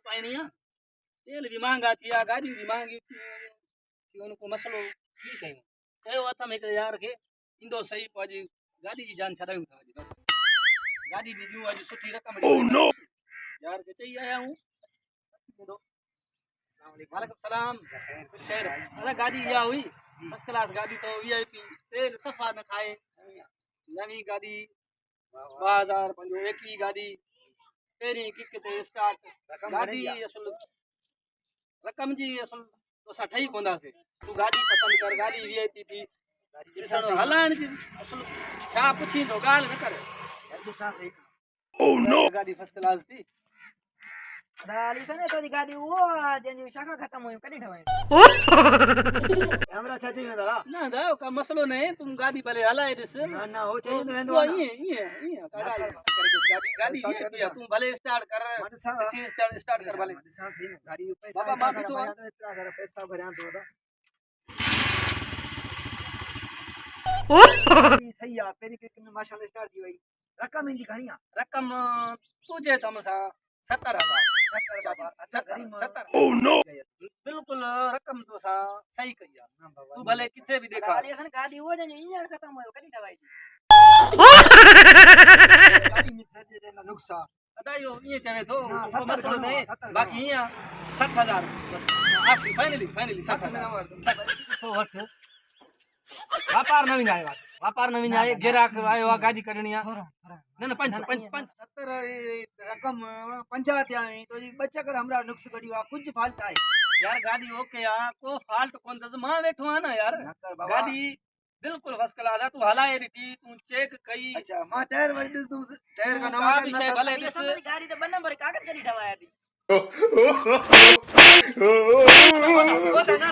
पाइणी है तेल भी महंगा थी गाड़ी भी महंगी थी उनको मसलो की कयूं कयो हथ में हिकिड़े यार खे ईंदो सही पोइ अॼु गाॾी जी जान छॾायूं था अॼु बसि गाॾी बि ॾियूं अॼु सुठी रक़म ॾियूं यार खे चई आया हूं ईंदो वालेकुम सलाम कुछ खैर अरे गाड़ी इहा हुई फर्स्ट क्लास गाड़ी तो वीआईपी तेल सफ़ा न खाए नवी गाड़ी 2000 पंहिंजो एकवी गाड़ी पहिरीं किक ते स्टार्ट गाड़ी असुल रक़म जी असुल तोसां ठही पवंदासीं तूं गाड़ी पसंदि कर गाड़ी वीआईपी थी ॾिसणो हलाइण जी असुल छा पुछींदो ॻाल्हि न कर गाड़ी फर्स्ट क्लास थी दाली सने तो गाड़ी वो जंजी शाखा खत्म हुई कदी ठवाई हमरा चाची में दादा ना दा का मसलो नहीं तुम गाड़ी भले हलाए दिस ना ना हो चाहिए तो वेंदो वो ये का गाड़ी ये तू भले स्टार्ट कर सी स्टार्ट कर भले गाड़ी पैसा बाबा माफी तो इतना सारा पैसा भरया तो दा सही है पेरी के माशाल्लाह स्टार्ट दी भाई रकम इंदी घणी रकम तुझे तम सा 70000 70 Oh no! बिल्कुल रकम तो सा सही कही है तू भले किथे भी देखा गाड़ी वो जंजी इंजन खत्म हुयो कदी ठवाई गाड़ी में छे दे ना नुक्सा अदायो ये चवे तो मसलो नहीं बाकी ये 60000 बस आखिरी फाइनली 60000 व्यापार नवीन आयो व्यापार नवीन आए गिराक आयो गाड़ी कढणी है न पंच 70 रकम 50 आई तो जी बच्चा कर हमरा नुक्स गड़ियो कुछ फाल्ट आए यार गाड़ी ओके आ को फाल्ट कोन दस मां बैठो है ना यार गाड़ी बिल्कुल फर्स्ट क्लास है तू हलाए रीटी तू चेक कई अच्छा मां टायर वरी दिस तुम टायर का नवा विषय भले दिस गाड़ी तो 2 नंबर कागज करी ठवाया थी ना